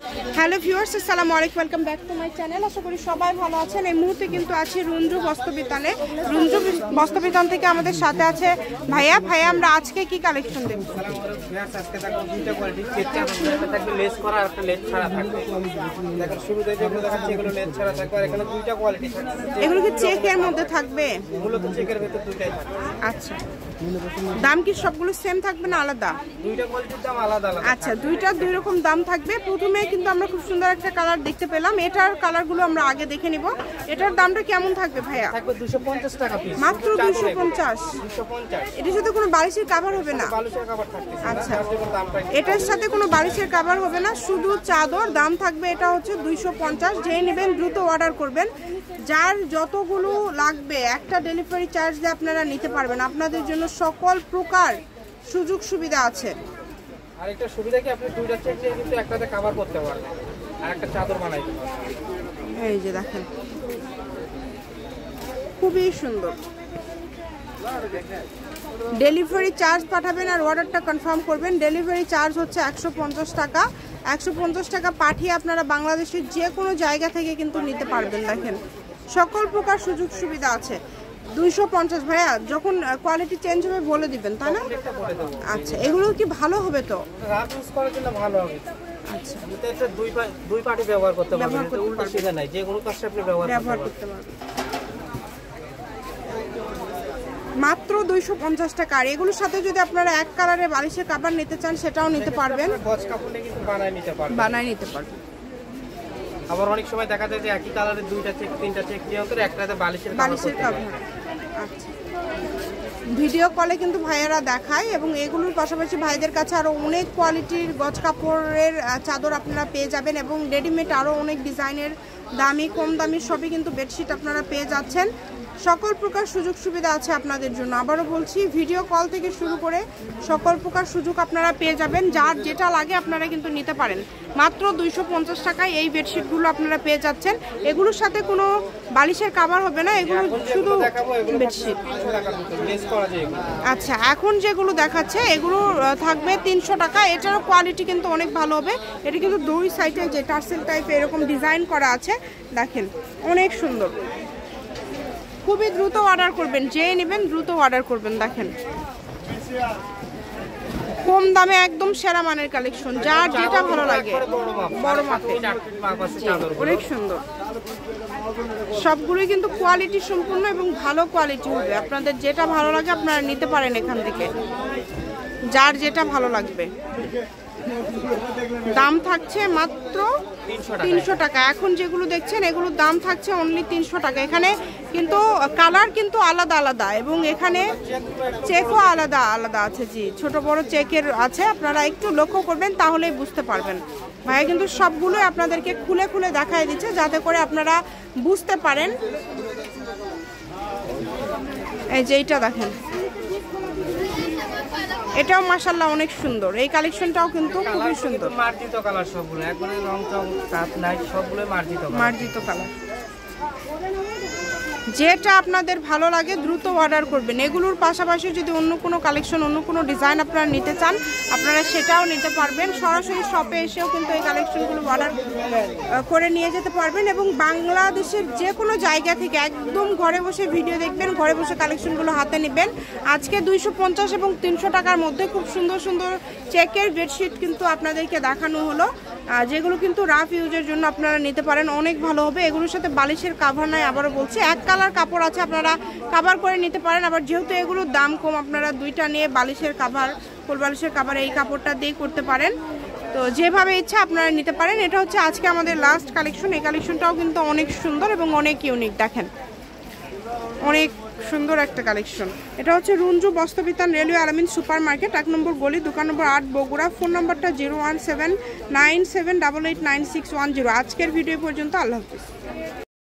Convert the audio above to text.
Hello viewers, আসসালামু আলাইকুম, welcome back to my channel. আশা করি সবাই ভালো আছেন। এই মুহূর্তে কিন্তু আছি রুঞ্জু বস্ত্রবিতানে। রুঞ্জু বস্ত্রবিতান থেকে আমাদের সাথে আছে ভাইয়া। আমরা আজকে কি কালেকশন দেব? আজকে দেখো দুইটা কোয়ালিটি চেকটা থাকবে, লেস করা আর একটা লেস ছাড়া থাকবে। দেখো শুরুতে যেগুলো দেখাচ্ছি এগুলো লেস ছাড়া থাকবে, আর এখানে দুইটা কোয়ালিটি থাকবে। এগুলো কি চেকের মধ্যে থাকবে? মূলত চেকের ভিতর দুইটাই থাকবে। আচ্ছা, দাম কি সবগুলো সেম থাকবে না আলাদা? দুইটা কোয়ালিটির দাম আলাদা আলাদা। আচ্ছা, দুইটা দুই রকম দাম থাকবে। প্রথমে কিন্তু আমরা খুব সুন্দর একটা কালার দেখতে পেলাম। এটার কালারগুলো আমরা আগে দেখে নিব। এটার দামটা কেমন থাকবে ভাইয়া? থাকবে 250 টাকা পিস। মাত্র 250। 250। এটার সাথে কোনো বালিশের কভার হবে না? বালিশের কভার থাকবে। আচ্ছা, এটার সাথে কোনো বালিশের কভার হবে না, শুধু চাদর। দাম থাকবে এটা হচ্ছে 250। যেই নেবেন দ্রুত অর্ডার করবেন। যার যতগুলো লাগবে একটা ডেলিভারি চার্জ দিয়ে আপনারা নিতে পারবেন। আপনাদের জন্য সকল প্রকার সুযোগ সুবিধা আছে। আর একটা সুবিধা কি, আপনি দুইটা চেক দিয়ে কিন্তু একটাতে কভার করতে পারবেন আর একটা চাদর বানাই দিতে পারবেন। এই যে দেখেন, খুবই সুন্দর। ডেলিভারি চার্জ পাঠাবেন আর অর্ডারটা কনফার্ম করবেন। ডেলিভারি চার্জ হচ্ছে 150 টাকা। 150 টাকা পাঠিয়ে আপনারা বাংলাদেশের যে কোনো জায়গা থেকে কিন্তু নিতে পারবেন। দেখেন, সকল প্রকার সুযোগ সুবিধা আছে। 250 ভাইয়া, যখন কোয়ালিটি চেঞ্জ হবে বলে দিবেন, তাই না? আচ্ছা, এগুলো কি ভালো হবে তো? রাফ ইউজ করার জন্য ভালো হবে। আচ্ছা, এটা দুই পার্টি ব্যবহার করতে পারবেন। এটা উল্টো সিধা নাই, যে কোনো কাজে আপনি ব্যবহার করতে পারবেন। মাত্র 250 টাকা। আর এগুলোর সাথে যদি আপনারা এক কালারের বালিশের কভার নিতে চান সেটাও নিতে পারবেন। গজ কাপড়ে কিন্তু বানায় নিতে পারবেন। আবার অনেক সময় দেখা যায় যে একই কালারের দুইটা চেক তিনটা চেক দিয়ে করে একটাতে বালিশের কভার। আচ্ছা, ভিডিও কলে কিন্তু ভাইয়ারা দেখায়। এবং এগুলোর পাশাপাশি ভাইদের কাছে আরো অনেক কোয়ালিটির গজ কাপড়ের চাদর আপনারা পেয়ে যাবেন, এবং রেডিমেড আরো অনেক ডিজাইনের দামি কম দামি সবই কিন্তু বেডশিট আপনারা পেয়ে যাচ্ছেন। সকল প্রকার সুযোগ সুবিধা আছে আপনাদের জন্য। আবারও বলছি, ভিডিও কল থেকে শুরু করে সকল প্রকার সুযোগ আপনারা পেয়ে যাবেন। যার যেটা লাগে আপনারা কিন্তু নিতে পারেন। মাত্র 250 টাকায় এই বেডশিটগুলো আপনারা পেয়ে যাচ্ছেন। এগুলোর সাথে কোনো বালিশের কভার হবে না, এগুলো শুধু বেডশিট। আচ্ছা, এখন যেগুলো দেখাচ্ছে এগুলো থাকবে 300 টাকা। এটারও কোয়ালিটি কিন্তু অনেক ভালো হবে। এটা কিন্তু দুই সাইডে যে টার্সেল টাইপ এরকম ডিজাইন করা আছে, দেখেন অনেক সুন্দর। খুবই দ্রুত অর্ডার করবেন, যে নেবেন দ্রুত অর্ডার করবেন। দেখেন, কম দামে একদম সেরা মানের কালেকশন। যার যেটা ভালো লাগে, বড় মাপের, অনেক সুন্দর। সবগুলোই কিন্তু কোয়ালিটি সম্পূর্ণ এবং ভালো কোয়ালিটি হবে। আপনাদের যেটা ভালো লাগে আপনারা নিতে পারেন এখান থেকে, যার যেটা ভালো লাগবে। দাম থাকছে মাত্র 300 টাকা। এখন যেগুলো দেখছেন এগুলোর দাম থাকছে অনলি 300 টাকা। এখানে কিন্তু কালার কিন্তু আলাদা আলাদা, এবং এখানে চেকও আলাদা আলাদা আছে। জি, ছোট বড় চেকের আছে। আপনারা একটু লক্ষ্য করবেন, তাহলেই বুঝতে পারবেন। ভাইয়া কিন্তু সবগুলোই আপনাদেরকে খুলে খুলে দেখায় দিচ্ছে, যাতে করে আপনারা বুঝতে পারেন। এই যে এইটা দেখেন, এটাও মাশাআল্লাহ অনেক সুন্দর। এই কালেকশনটাও কিন্তু খুবই সুন্দর। মার্জিত কালার সবগুলো, একবারে রং চং কাট নাই, সবগুলো মার্জিত কালার। যেটা আপনাদের ভালো লাগে দ্রুত অর্ডার করবেন। এগুলোর পাশাপাশি যদি অন্য কোনো কালেকশন, অন্য কোনো ডিজাইন আপনারা নিতে চান, আপনারা সেটাও নিতে পারবেন। সরাসরি শপে এসেও কিন্তু এই কালেকশনগুলো অর্ডার করে নিয়ে যেতে পারবেন। এবং বাংলাদেশের যে কোনো জায়গা থেকে একদম ঘরে বসে ভিডিও দেখবেন, ঘরে বসে কালেকশনগুলো হাতে নেবেন। আজকে 250 এবং 300 টাকার মধ্যে খুব সুন্দর সুন্দর চেকের বেডশিট কিন্তু আপনাদেরকে দেখানো হলো, যেগুলো কিন্তু রাফ ইউজের জন্য আপনারা নিতে পারেন। অনেক ভালো হবে। এগুলোর সাথে বালিশের কভার নাই, আবারও বলছি। এক কালার কাপড় আছে, আপনারা কভার করে নিতে পারেন। আবার যেহেতু এগুলোর দাম কম, আপনারা দুইটা নিয়ে বালিশের কভার, ফুল বালিশের কভার এই কাপড়টা দিয়ে করতে পারেন। তো যেভাবে ইচ্ছা আপনারা নিতে পারেন। এটা হচ্ছে আজকে আমাদের লাস্ট কালেকশন। এই কালেকশনটাও কিন্তু অনেক সুন্দর এবং অনেক ইউনিক। দেখেন, অনেক সুন্দর একটা কালেকশন। এটা হচ্ছে রুঞ্জু বস্ত্রবিতান, রেলওয়ে আলামিন সুপার মার্কেট, 1 নম্বর গলি, দোকান নম্বর 8, বগুড়া। ফোন নম্বরটা 01797889610। আজকের ভিডিও পর্যন্ত। আল্লাহ হাফিজ।